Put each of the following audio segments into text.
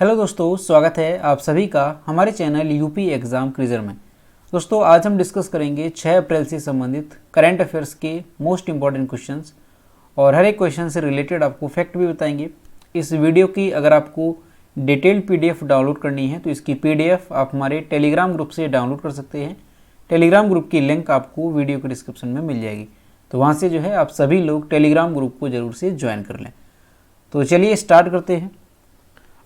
Hello दोस्तों, स्वागत है आप सभी का हमारे चैनल यूपी एग्ज़ाम क्विज़र में। दोस्तों आज हम डिस्कस करेंगे 6 अप्रैल से संबंधित करंट अफेयर्स के मोस्ट इंपॉर्टेंट क्वेश्चंस और हर एक क्वेश्चन से रिलेटेड आपको फैक्ट भी बताएंगे। इस वीडियो की अगर आपको डिटेल्ड पीडीएफ डाउनलोड करनी है तो इसकी पीडीएफ आप हमारे टेलीग्राम ग्रुप से डाउनलोड कर सकते हैं। टेलीग्राम ग्रुप की लिंक आपको वीडियो के डिस्क्रिप्शन में मिल जाएगी, तो वहाँ से जो है आप सभी लोग टेलीग्राम ग्रुप को ज़रूर से ज्वाइन कर लें। तो चलिए स्टार्ट करते हैं।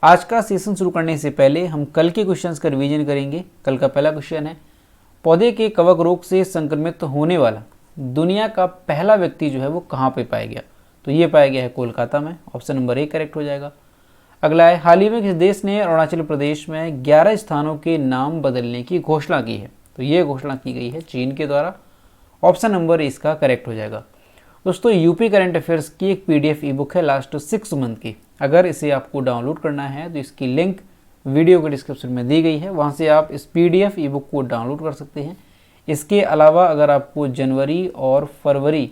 आज का सेशन शुरू करने से पहले हम कल के क्वेश्चंस का रिवीजन करेंगे। कल का पहला क्वेश्चन है, पौधे के कवक रोग से संक्रमित होने वाला दुनिया का पहला व्यक्ति जो है वो कहाँ पे पाया गया? तो ये पाया गया है कोलकाता में। ऑप्शन नंबर ए करेक्ट हो जाएगा। अगला है, हाल ही में किस देश ने अरुणाचल प्रदेश में 11 स्थानों के नाम बदलने की घोषणा की है? तो ये घोषणा की गई है चीन के द्वारा। ऑप्शन नंबर ए इसका करेक्ट हो जाएगा। दोस्तों यूपी करंट अफेयर्स की एक पीडीएफ ई बुक है लास्ट 6 मंथ की। अगर इसे आपको डाउनलोड करना है तो इसकी लिंक वीडियो के डिस्क्रिप्शन में दी गई है, वहाँ से आप इस पीडीएफ ई बुक को डाउनलोड कर सकते हैं। इसके अलावा अगर आपको जनवरी और फरवरी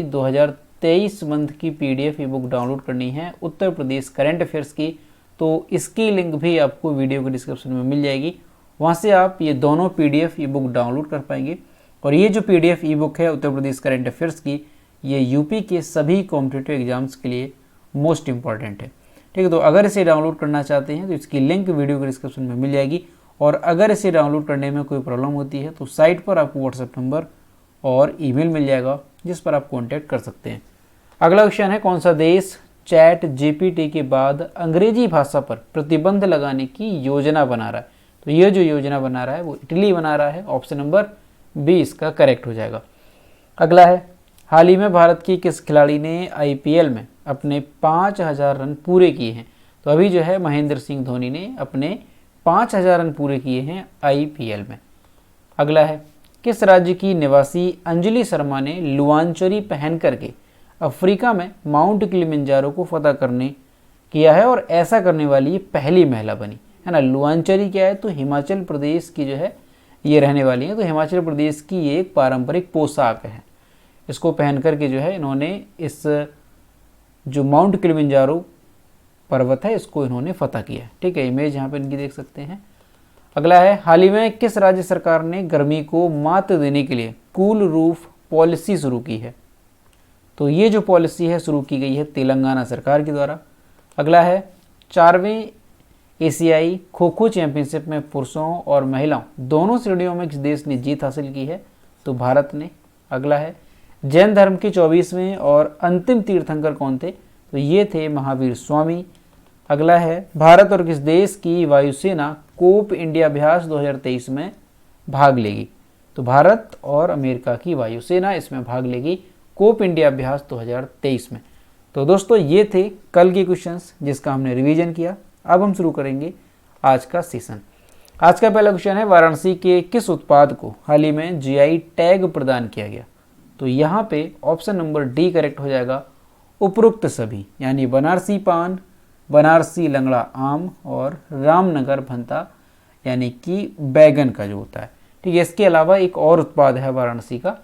2023 मंथ की पीडीएफ ई बुक डाउनलोड करनी है उत्तर प्रदेश करंट अफेयर्स की, तो इसकी लिंक भी आपको वीडियो के डिस्क्रिप्शन में मिल जाएगी। वहाँ से आप ये दोनों पीडीएफ ई बुक डाउनलोड कर पाएंगे। और ये जो पीडीएफ ई बुक है उत्तर प्रदेश करंट अफेयर्स की, ये यूपी के सभी कॉम्पिटिटिव एग्जाम्स के लिए मोस्ट इंपॉर्टेंट है। ठीक है, तो अगर इसे डाउनलोड करना चाहते हैं तो इसकी लिंक वीडियो के डिस्क्रिप्शन में मिल जाएगी। और अगर इसे डाउनलोड करने में कोई प्रॉब्लम होती है तो साइट पर आपको व्हाट्सएप नंबर और ईमेल मिल जाएगा जिस पर आप कॉन्टैक्ट कर सकते हैं। अगला क्वेश्चन है, कौन सा देश चैट जीपीटी के बाद अंग्रेजी भाषा पर प्रतिबंध लगाने की योजना बना रहा है? तो ये जो योजना बना रहा है वो इटली बना रहा है। ऑप्शन नंबर बी इसका करेक्ट हो जाएगा। अगला है, हाल ही में भारत की किस खिलाड़ी ने आईपीएल में अपने 5000 रन पूरे किए हैं? तो अभी जो है महेंद्र सिंह धोनी ने अपने 5000 रन पूरे किए हैं आईपीएल में। अगला है, किस राज्य की निवासी अंजलि शर्मा ने लुआंचरी पहन करके अफ्रीका में माउंट किलिमंजारो को फतह करने किया है और ऐसा करने वाली ये पहली महिला बनी है ना? लुआंचरी क्या है? तो हिमाचल प्रदेश की जो है ये रहने वाली है। तो हिमाचल प्रदेश की ये एक पारंपरिक पोशाक है। इसको पहन करके जो है इन्होंने इस जो माउंट किलिमंजारो पर्वत है इसको इन्होंने फतह किया। ठीक है, इमेज यहाँ पे इनकी देख सकते हैं। अगला है, हाल ही में किस राज्य सरकार ने गर्मी को मात देने के लिए कूल रूफ पॉलिसी शुरू की है? तो ये जो पॉलिसी है शुरू की गई है तेलंगाना सरकार के द्वारा। अगला है, 4वें एशियाई खो खो चैंपियनशिप में पुरुषों और महिलाओं दोनों श्रेणियों में किस देश ने जीत हासिल की है? तो भारत ने। अगला है, जैन धर्म के 24वें और अंतिम तीर्थंकर कौन थे? तो ये थे महावीर स्वामी। अगला है, भारत और किस देश की वायुसेना कोप इंडिया अभ्यास 2023 में भाग लेगी? तो भारत और अमेरिका की वायुसेना इसमें भाग लेगी कोप इंडिया अभ्यास 2023 में। तो दोस्तों ये थे कल के क्वेश्चंस जिसका हमने रिवीजन किया। अब हम शुरू करेंगे आज का सेशन। आज का पहला क्वेश्चन है, वाराणसी के किस उत्पाद को हाल ही में जीआई टैग प्रदान किया गया? तो यहाँ पे ऑप्शन नंबर डी करेक्ट हो जाएगा, उपरोक्त सभी, यानी बनारसी पान, बनारसी लंगड़ा आम और रामनगर भंता यानी कि बैगन का जो होता है। ठीक है, इसके अलावा एक और उत्पाद है वाराणसी का।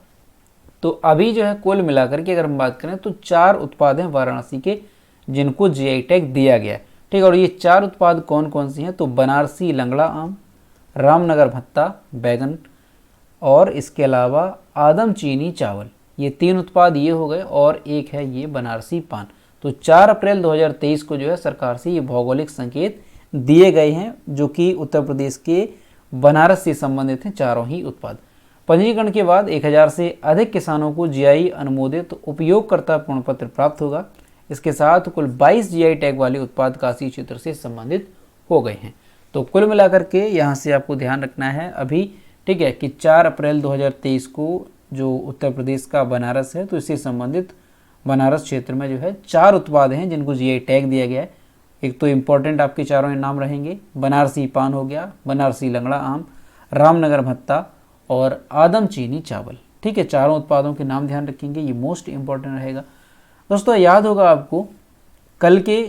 तो अभी जो है कुल मिलाकर के अगर हम बात करें तो 4 उत्पाद हैं वाराणसी के जिनको जीआई टैग दिया गया है। ठीक है, और ये 4 उत्पाद कौन कौन सी हैं? तो बनारसी लंगड़ा आम, रामनगर भत्ता बैगन और इसके अलावा आदम चीनी चावल, ये 3 उत्पाद ये हो गए और एक है ये बनारसी पान। तो 4 अप्रैल 2023 को जो है सरकार से ये भौगोलिक संकेत दिए गए हैं जो कि उत्तर प्रदेश के बनारस से संबंधित हैं चारों ही उत्पाद। पंजीकरण के बाद 1000 से अधिक किसानों को जीआई अनुमोदित उपयोगकर्ता प्रमाण पत्र प्राप्त होगा। इसके साथ कुल 22 जीआई टैग वाले उत्पाद काशी क्षेत्र से संबंधित हो गए हैं। तो कुल मिलाकर के यहाँ से आपको ध्यान रखना है अभी, ठीक है, कि 4 अप्रैल 2023 को जो उत्तर प्रदेश का बनारस है तो इससे संबंधित बनारस क्षेत्र में जो है 4 उत्पाद हैं जिनको जीआई टैग दिया गया है। एक तो इम्पोर्टेंट आपके चारों नाम रहेंगे, बनारसी पान हो गया, बनारसी लंगड़ा आम, रामनगर भत्ता और आदम चीनी चावल। ठीक है, चारों उत्पादों के नाम ध्यान रखेंगे, ये मोस्ट इंपॉर्टेंट रहेगा। दोस्तों याद होगा आपको कल के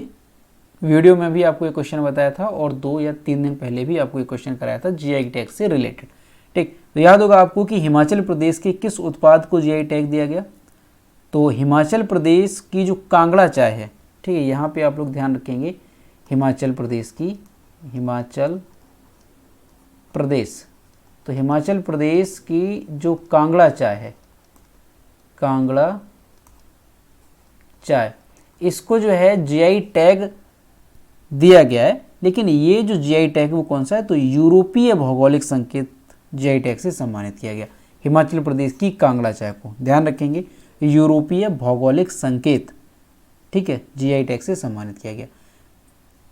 वीडियो में भी आपको एक क्वेश्चन बताया था और 2 या 3 दिन पहले भी आपको एक क्वेश्चन कराया था जीआई टैग से रिलेटेड। ठीक, तो याद होगा आपको कि हिमाचल प्रदेश के किस उत्पाद को जीआई टैग दिया गया? तो हिमाचल प्रदेश की जो कांगड़ा चाय है, ठीक है, यहाँ पे आप लोग ध्यान रखेंगे हिमाचल प्रदेश की, हिमाचल प्रदेश। तो हिमाचल प्रदेश की जो कांगड़ा चाय है, कांगड़ा चाय, इसको जो है जीआई टैग दिया गया है। लेकिन ये जो जीआई टैग वो कौन सा है, तो यूरोपीय भौगोलिक संकेत जीआई टैग से सम्मानित किया गया हिमाचल प्रदेश की कांगड़ा चाय को। ध्यान रखेंगे, यूरोपीय भौगोलिक संकेत, ठीक है, जीआई टैग से सम्मानित किया गया।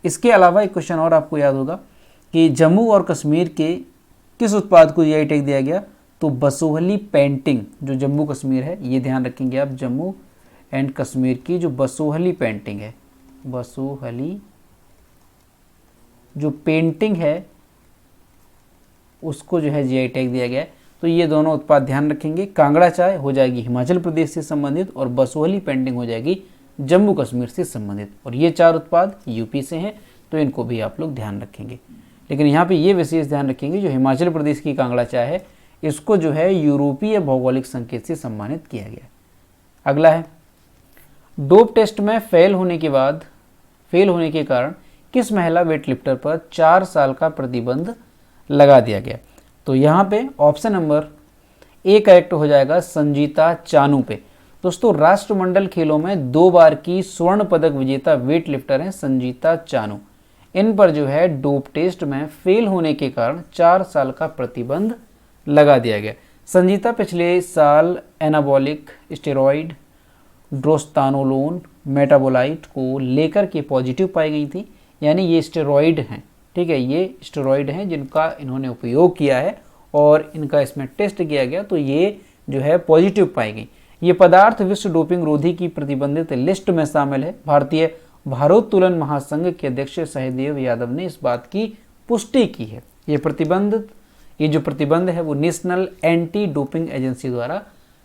इसके अलावा एक क्वेश्चन और आपको याद होगा कि जम्मू और कश्मीर के किस उत्पाद को जीआई टैग दिया गया, तो बसोहली पेंटिंग, जो जम्मू कश्मीर है, ये ध्यान रखेंगे आप, जम्मू एंड कश्मीर की जो बसोहली पेंटिंग है, बसोहली जो पेंटिंग है उसको जो है जीआई टैग दिया गया है। तो ये दोनों उत्पाद ध्यान रखेंगे, कांगड़ा चाय हो जाएगी हिमाचल प्रदेश से संबंधित और बसोहली पेंटिंग हो जाएगी जम्मू कश्मीर से संबंधित, और ये 4 उत्पाद यूपी से हैं, तो इनको भी आप लोग ध्यान रखेंगे। लेकिन यहाँ पे ये विशेष ध्यान रखेंगे, जो हिमाचल प्रदेश की कांगड़ा चाय है इसको जो है यूरोपीय भौगोलिक संकेत से सम्मानित किया गया। अगला है, डोप टेस्ट में फेल होने के कारण किस महिला वेटलिफ्टर पर 4 साल का प्रतिबंध लगा दिया गया। तो यहाँ पे ऑप्शन नंबर ए करेक्ट हो जाएगा, संजीता चानू पे। दोस्तों, राष्ट्रमंडल खेलों में 2 बार की स्वर्ण पदक विजेता वेटलिफ्टर हैं संजीता चानू। इन पर जो है डोप टेस्ट में फेल होने के कारण 4 साल का प्रतिबंध लगा दिया गया। संजीता पिछले साल एनाबॉलिक स्टेरॉइड ड्रोस्तानोलोन मेटाबोलाइट को लेकर के पॉजिटिव पाई गई थी, यानी ये स्टेरॉइड हैं, ठीक है, ये स्टेरॉइड हैं जिनका इन्होंने उपयोग किया है और इनका इसमें टेस्ट किया गया, तो ये जो है पॉजिटिव पाई गई। ये पदार्थ विश्व डोपिंग रोधी की प्रतिबंधित लिस्ट में शामिल है। भारतीय भारोत्तोलन महासंघ के अध्यक्ष सहदेव यादव ने इस बात की पुष्टि की है। ये जो प्रतिबंध है वो नेशनल एंटी डोपिंग एजेंसी द्वारा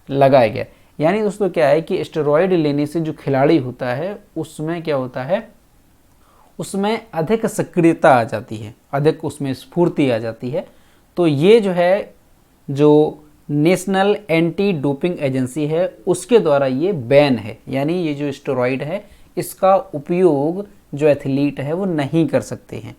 लगाया गया। यानी दोस्तों क्या है कि स्टेरॉइड लेने से जो खिलाड़ी होता है उसमें क्या होता है, उसमें अधिक सक्रियता आ जाती है, अधिक उसमें स्फूर्ति आ जाती है। तो ये जो है, जो नेशनल एंटी डोपिंग एजेंसी है उसके द्वारा ये बैन है, यानी ये जो स्टेरॉइड है इसका उपयोग जो एथलीट है वो नहीं कर सकते हैं।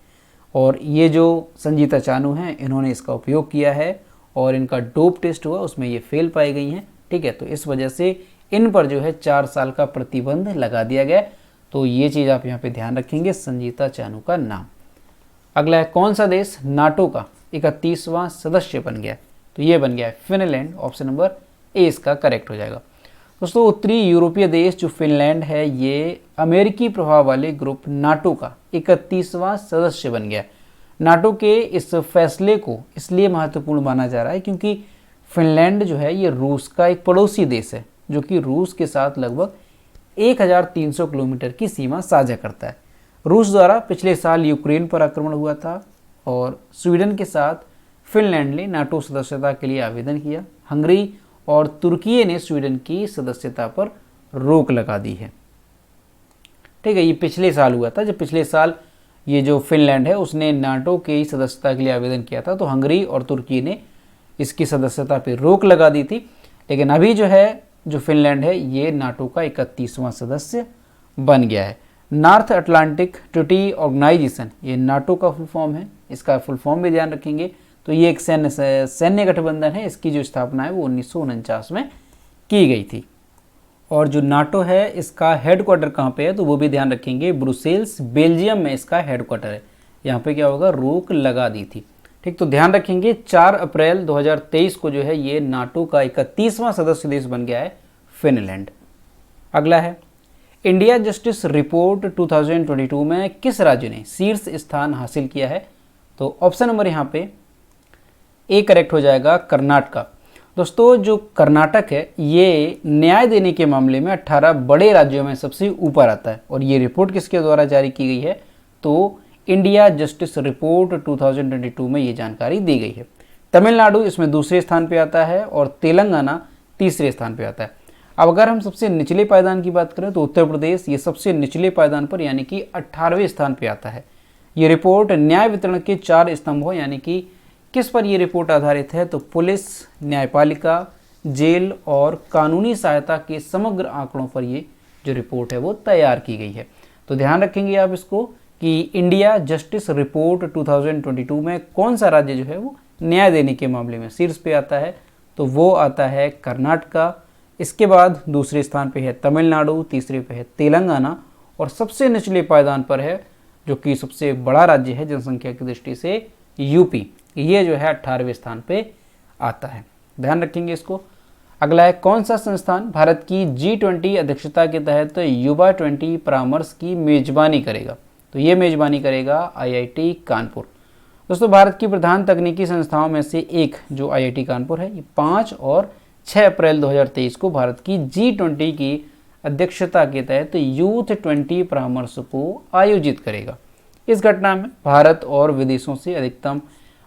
और ये जो संजीता चानू हैं इन्होंने इसका उपयोग किया है और इनका डोप टेस्ट हुआ उसमें ये फेल पाई गई हैं, ठीक है। तो इस वजह से इन पर जो है 4 साल का प्रतिबंध लगा दिया गया। तो ये चीज़ आप यहाँ पे ध्यान रखेंगे, संजीता चानू का नाम। अगला है, कौन सा देश नाटो का 31वां सदस्य बन गया, तो ये बन गया है फिनलैंड। ऑप्शन नंबर ए इसका करेक्ट हो जाएगा। दोस्तों, उत्तरी यूरोपीय देश जो फिनलैंड है ये अमेरिकी प्रभाव वाले ग्रुप नाटो का 31वां सदस्य बन गया। नाटो के इस फैसले को इसलिए महत्वपूर्ण माना जा रहा है क्योंकि फिनलैंड जो है ये रूस का एक पड़ोसी देश है, जो कि रूस के साथ लगभग 1300 किलोमीटर की सीमा साझा करता है। रूस द्वारा पिछले साल यूक्रेन पर आक्रमण हुआ था और स्वीडन के साथ फिनलैंड ने नाटो सदस्यता के लिए आवेदन किया। हंगरी और तुर्की ने स्वीडन की सदस्यता पर रोक लगा दी है, ठीक है। ये पिछले साल हुआ था, जब पिछले साल ये जो फिनलैंड है उसने नाटो की सदस्यता के लिए आवेदन किया था, तो हंगरी और तुर्की ने इसकी सदस्यता पर रोक लगा दी थी। लेकिन अभी जो है, जो फिनलैंड है ये नाटो का 31वां सदस्य बन गया है। नॉर्थ अटलांटिक ट्रीटी ऑर्गेनाइजेशन, ये नाटो का फुल फॉर्म है, इसका फुल फॉर्म भी ध्यान रखेंगे। तो ये एक सैन्य गठबंधन है, इसकी जो स्थापना है वो 1949 में की गई थी। और जो नाटो है इसका हेडक्वार्टर कहाँ पे है, तो वो भी ध्यान रखेंगे, ब्रुसेल्स बेल्जियम में इसका हेडक्वार्टर है। यहाँ पे क्या होगा, रोक लगा दी थी, ठीक। तो ध्यान रखेंगे 4 अप्रैल 2023 को जो है ये नाटो का 31वां सदस्य देश बन गया है फिनलैंड। अगला है, इंडिया जस्टिस रिपोर्ट 2022 में किस राज्य ने शीर्ष स्थान हासिल किया है, तो ऑप्शन नंबर यहाँ पे ए करेक्ट हो जाएगा, कर्नाटक। दोस्तों, जो कर्नाटक है ये न्याय देने के मामले में 18 बड़े राज्यों में सबसे ऊपर आता है। और ये रिपोर्ट किसके द्वारा जारी की गई है, तो इंडिया जस्टिस रिपोर्ट 2022 में ये जानकारी दी गई है। तमिलनाडु इसमें दूसरे स्थान पे आता है और तेलंगाना तीसरे स्थान पे आता है। अब अगर हम सबसे निचले पायदान की बात करें तो उत्तर प्रदेश ये सबसे निचले पायदान पर यानी कि 18वें स्थान पे आता है। ये रिपोर्ट न्याय वितरण के 4 स्तंभों यानी कि किस पर ये रिपोर्ट आधारित है, तो पुलिस, न्यायपालिका, जेल और कानूनी सहायता के समग्र आंकड़ों पर ये जो रिपोर्ट है वो तैयार की गई है। तो ध्यान रखेंगे आप इसको कि इंडिया जस्टिस रिपोर्ट 2022 में कौन सा राज्य जो है वो न्याय देने के मामले में शीर्ष पे आता है, तो वो आता है कर्नाटका। इसके बाद दूसरे स्थान पे है तमिलनाडु, तीसरे पे है तेलंगाना और सबसे निचले पायदान पर है, जो कि सबसे बड़ा राज्य है जनसंख्या की दृष्टि से, यूपी। ये जो है 18वें स्थान पे आता है, ध्यान रखेंगे इसको। अगला है कौन सा संस्थान भारत की G20 अध्यक्षता के तहत युवा 20 परामर्श की मेजबानी करेगा, तो ये मेजबानी करेगा IIT कानपुर। दोस्तों भारत की प्रधान तकनीकी संस्थाओं में से एक जो IIT कानपुर है, ये 5 और 6 अप्रैल 2023 को भारत की G20 की अध्यक्षता के तहत यूथ 20 परामर्श को आयोजित करेगा। इस घटना में भारत और विदेशों से अधिकतम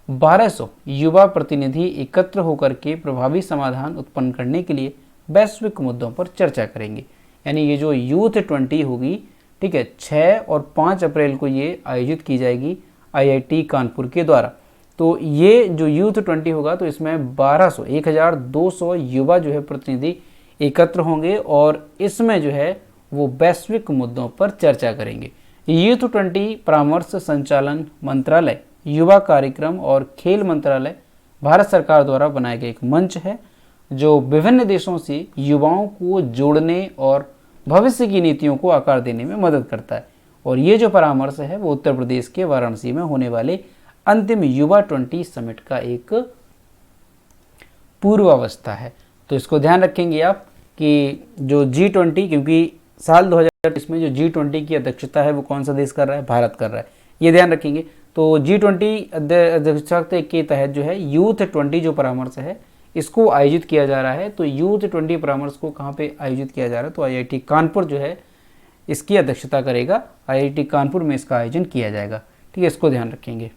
1200 युवा प्रतिनिधि एकत्र होकर के प्रभावी समाधान उत्पन्न करने के लिए वैश्विक मुद्दों पर चर्चा करेंगे। यानी ये जो यूथ 20 होगी, ठीक है, 6 और 5 अप्रैल को ये आयोजित की जाएगी IIT कानपुर के द्वारा। तो ये जो यूथ 20 होगा तो इसमें 1200 युवा जो है प्रतिनिधि एकत्र होंगे और इसमें जो है वो वैश्विक मुद्दों पर चर्चा करेंगे। यूथ 20 परामर्श संचालन मंत्रालय, युवा कार्यक्रम और खेल मंत्रालय भारत सरकार द्वारा बनाया गया एक मंच है जो विभिन्न देशों से युवाओं को जोड़ने और भविष्य की नीतियों को आकार देने में मदद करता है। और ये जो परामर्श है वो उत्तर प्रदेश के वाराणसी में होने वाले अंतिम युवा 20 समिट का एक पूर्वावस्था है। तो इसको ध्यान रखेंगे आप कि जो G20, क्योंकि साल 2020 में जो G20 की अध्यक्षता है वो कौन सा देश कर रहा है, भारत कर रहा है, ये ध्यान रखेंगे। तो G20 अध्यक्षता के तहत जो है यूथ 20 जो परामर्श है इसको आयोजित किया जा रहा है। तो यूथ 20 परामर्श को कहाँ पे आयोजित किया जा रहा है, तो IIT कानपुर जो है इसकी अध्यक्षता करेगा। IIT कानपुर में इसका आयोजन किया जाएगा, ठीक है, इसको ध्यान रखेंगे।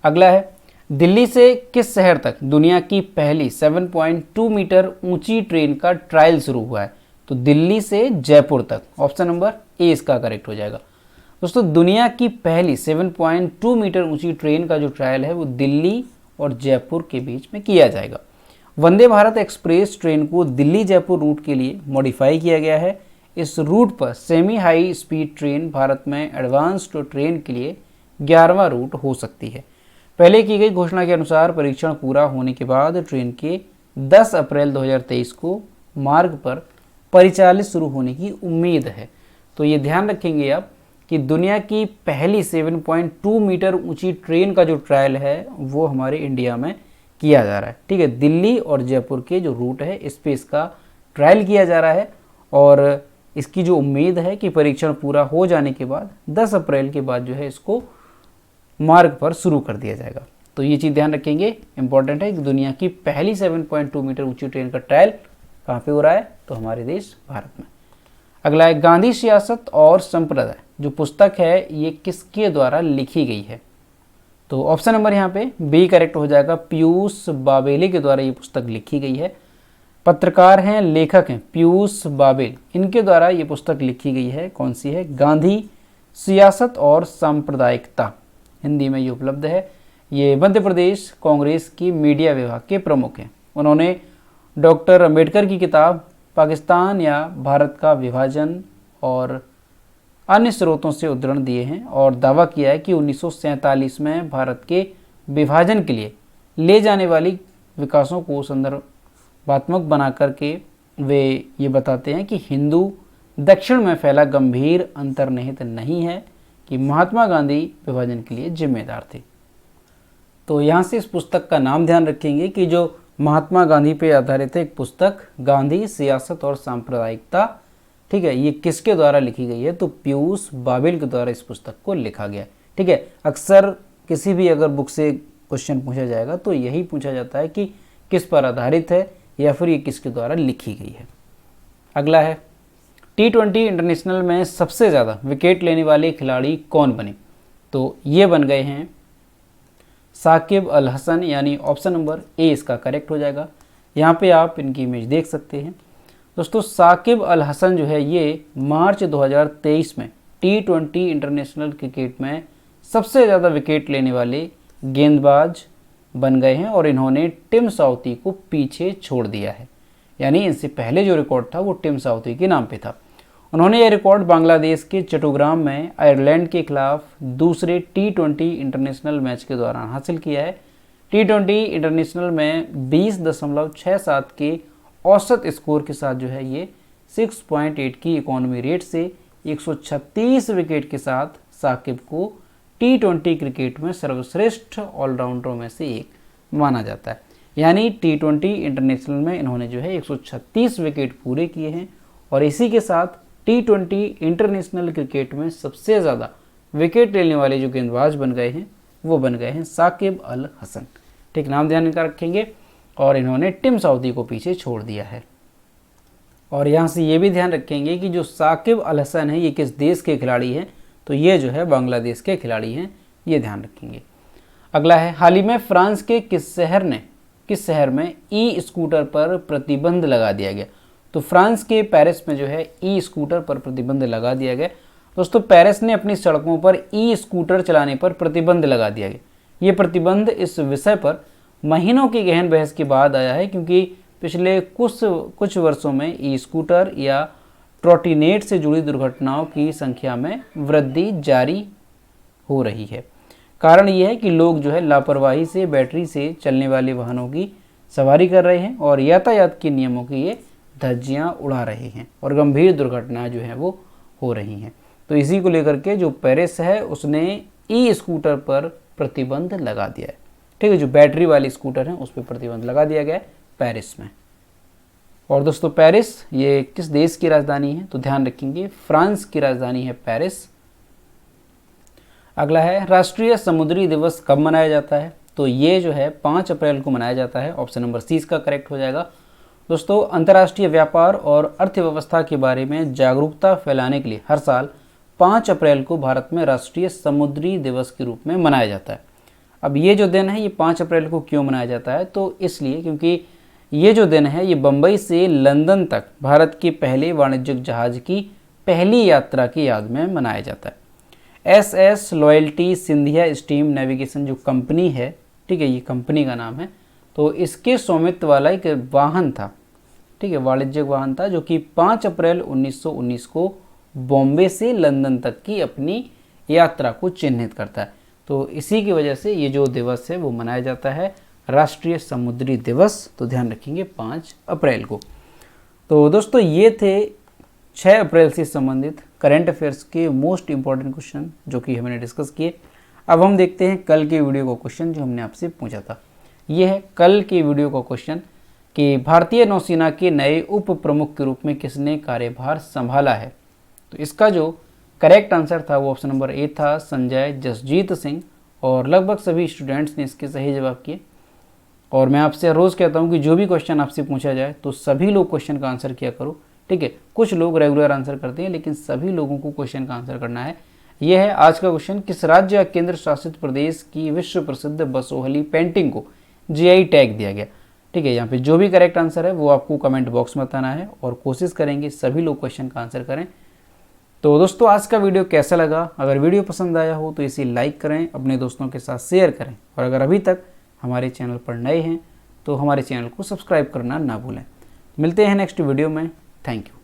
अगला है दिल्ली से किस शहर तक दुनिया की पहली 7.2 मीटर ऊंची ट्रेन का ट्रायल शुरू हुआ है, तो दिल्ली से जयपुर तक, ऑप्शन नंबर ए इसका करेक्ट हो जाएगा। दोस्तों दुनिया की पहली 7.2 मीटर ऊंची ट्रेन का जो ट्रायल है वो दिल्ली और जयपुर के बीच में किया जाएगा। वंदे भारत एक्सप्रेस ट्रेन को दिल्ली जयपुर रूट के लिए मॉडिफाई किया गया है। इस रूट पर semi high speed train Bharat में एडवांस्ड ट्रेन के लिए 11वां रूट हो सकती है। पहले की गई घोषणा के अनुसार परीक्षण पूरा होने के बाद ट्रेन के 10 अप्रैल 2023 को मार्ग पर परिचालित शुरू होने की उम्मीद है। तो ये ध्यान रखेंगे आप कि दुनिया की पहली 7.2 मीटर ऊंची ट्रेन का जो ट्रायल है वो हमारे इंडिया में किया जा रहा है, ठीक है। दिल्ली और जयपुर के जो रूट है इस पे इसका ट्रायल किया जा रहा है और इसकी जो उम्मीद है कि परीक्षण पूरा हो जाने के बाद 10 अप्रैल के बाद जो है इसको मार्ग पर शुरू कर दिया जाएगा। तो ये चीज़ ध्यान रखेंगे, इंपॉर्टेंट है कि दुनिया की पहली 7.2 मीटर ऊंची ट्रेन का ट्रायल कहाँ पे हो रहा है, तो हमारे देश भारत में। अगला है गांधी सियासत और संप्रदाय जो पुस्तक है ये किसके द्वारा लिखी गई है, तो ऑप्शन नंबर यहाँ पे बी करेक्ट हो जाएगा। पीयूष बाबेले के द्वारा ये पुस्तक लिखी गई है। पत्रकार हैं, लेखक हैं पीयूष बाबेल, इनके द्वारा ये पुस्तक लिखी गई है। कौन सी है, गांधी सियासत और सांप्रदायिकता, हिंदी में ये उपलब्ध है। ये मध्य प्रदेश कांग्रेस की मीडिया विभाग के प्रमुख हैं। उन्होंने डॉक्टर अंबेडकर की किताब पाकिस्तान या भारत का विभाजन और अन्य स्रोतों से उद्धरण दिए हैं और दावा किया है कि 1947 में भारत के विभाजन के लिए ले जाने वाली विकासों को संदर्भात्मक बना करके वे ये बताते हैं कि हिंदू दक्षिण में फैला गंभीर अंतर्निहित नहीं है कि महात्मा गांधी विभाजन के लिए जिम्मेदार थे। तो यहाँ से इस पुस्तक का नाम ध्यान रखेंगे कि जो महात्मा गांधी पे आधारित है एक पुस्तक गांधी सियासत और सांप्रदायिकता, ठीक है, ये किसके द्वारा लिखी गई है, तो पीयूष बाबेल के द्वारा इस पुस्तक को लिखा गया, ठीक है। अक्सर किसी भी अगर बुक से क्वेश्चन पूछा जाएगा तो यही पूछा जाता है कि किस पर आधारित है या फिर ये किसके द्वारा लिखी गई है। अगला है T20 इंटरनेशनल में सबसे ज़्यादा विकेट लेने वाले खिलाड़ी कौन बने, तो ये बन गए हैं साकिब अल हसन, यानी ऑप्शन नंबर ए इसका करेक्ट हो जाएगा। यहाँ पे आप इनकी इमेज देख सकते हैं। दोस्तों साकिब अल हसन जो है ये मार्च 2023 में T20 इंटरनेशनल क्रिकेट में सबसे ज़्यादा विकेट लेने वाले गेंदबाज बन गए हैं और इन्होंने टिम साउथी को पीछे छोड़ दिया है। यानी इनसे पहले जो रिकॉर्ड था वो टिम साउथी के नाम पे था उन्होंने यह रिकॉर्ड बांग्लादेश के चट्टोग्राम में आयरलैंड के खिलाफ दूसरे T20 इंटरनेशनल मैच के दौरान हासिल किया है। T20 इंटरनेशनल में 20.67 के औसत स्कोर के साथ जो है ये 6.8 की इकोनॉमी रेट से 136 विकेट के साथ साकिब को T20 क्रिकेट में सर्वश्रेष्ठ ऑलराउंडरों में से एक माना जाता है। यानी T20 इंटरनेशनल में इन्होंने जो है 136 विकेट पूरे किए हैं और इसी के साथ T20 इंटरनेशनल क्रिकेट में सबसे ज़्यादा विकेट लेने वाले जो गेंदबाज बन गए हैं वो बन गए हैं साकिब अल हसन। ठीक, नाम ध्यान का रखेंगे। और इन्होंने टिम साउदी को पीछे छोड़ दिया है। और यहाँ से ये भी ध्यान रखेंगे कि जो साकिब अल हसन है ये किस देश के खिलाड़ी हैं, तो ये जो है बांग्लादेश के खिलाड़ी हैं, ये ध्यान रखेंगे। अगला है, हाल ही में फ्रांस के किस शहर में ई स्कूटर पर प्रतिबंध लगा दिया गया। तो फ्रांस के पेरिस में जो है ई स्कूटर पर प्रतिबंध लगा दिया गया। दोस्तों, पेरिस ने अपनी सड़कों पर ई स्कूटर चलाने पर प्रतिबंध लगा दिया गया। ये प्रतिबंध इस विषय पर महीनों की गहन बहस के बाद आया है, क्योंकि पिछले कुछ वर्षों में ई स्कूटर या ट्रोटिनेट से जुड़ी दुर्घटनाओं की संख्या में वृद्धि जारी हो रही है। कारण यह है कि लोग जो है लापरवाही से बैटरी से चलने वाले वाहनों की सवारी कर रहे हैं और यातायात के नियमों की ये धज्जियां उड़ा रहे हैं और गंभीर दुर्घटनाएं जो हैं वो हो रही हैं। तो इसी को लेकर के जो पेरिस है उसने ई स्कूटर पर प्रतिबंध लगा दिया है। ठीक है, जो बैटरी वाली स्कूटर हैं उस पर प्रतिबंध लगा दिया गया है पेरिस में। और दोस्तों, पेरिस ये किस देश की राजधानी है, तो ध्यान रखेंगे फ्रांस की राजधानी है पेरिस। अगला है, राष्ट्रीय समुद्री दिवस कब मनाया जाता है, तो ये जो है 5 अप्रैल को मनाया जाता है। ऑप्शन नंबर सी इसका करेक्ट हो जाएगा। दोस्तों, अंतर्राष्ट्रीय व्यापार और अर्थव्यवस्था के बारे में जागरूकता फैलाने के लिए हर साल 5 अप्रैल को भारत में राष्ट्रीय समुद्री दिवस के रूप में मनाया जाता है। अब ये जो दिन है ये 5 अप्रैल को क्यों मनाया जाता है, तो इसलिए क्योंकि ये जो दिन है ये बम्बई से लंदन तक भारत के पहले वाणिज्यिक जहाज की पहली यात्रा की याद में मनाया जाता है। SS loyalty Scindia steam navigation जो कंपनी है, ठीक है, ये कंपनी का नाम है, तो इसके स्वामित्व वाला एक वाहन था, ठीक है, वाणिज्यिक वाहन था, जो कि 5 अप्रैल 1919 को बॉम्बे से लंदन तक की अपनी यात्रा को चिन्हित करता है। तो इसी की वजह से ये जो दिवस है वो मनाया जाता है राष्ट्रीय समुद्री दिवस। तो ध्यान रखेंगे 5 अप्रैल को। तो दोस्तों, ये थे 6 अप्रैल से संबंधित करंट अफेयर्स के मोस्ट इंपॉर्टेंट क्वेश्चन जो कि हमने डिस्कस किए। अब हम देखते हैं कल के वीडियो का क्वेश्चन जो हमने आपसे पूछा था। ये है कल के वीडियो का क्वेश्चन कि भारतीय नौसेना के नए उप प्रमुख के रूप में किसने कार्यभार संभाला है। तो इसका जो करेक्ट आंसर था वो ऑप्शन नंबर ए था, संजय जसजीत सिंह। और लगभग सभी स्टूडेंट्स ने इसके सही जवाब किए। और मैं आपसे रोज़ कहता हूँ कि जो भी क्वेश्चन आपसे पूछा जाए तो सभी लोग क्वेश्चन का आंसर किया करो, ठीक है। कुछ लोग रेगुलर आंसर करते हैं लेकिन सभी लोगों को क्वेश्चन का आंसर करना है। यह है आज का क्वेश्चन, किस राज्य या केंद्र शासित प्रदेश की विश्व प्रसिद्ध बसोहली पेंटिंग को GI टैग दिया गया। ठीक है, यहाँ पे जो भी करेक्ट आंसर है वो आपको कमेंट बॉक्स में बताना है और कोशिश करेंगे सभी लोग क्वेश्चन का आंसर करें। तो दोस्तों, आज का वीडियो कैसा लगा? अगर वीडियो पसंद आया हो तो इसे लाइक करें, अपने दोस्तों के साथ शेयर करें और अगर अभी तक हमारे चैनल पर नए हैं तो हमारे चैनल को सब्सक्राइब करना ना भूलें। मिलते हैं नेक्स्ट वीडियो में। Thank you.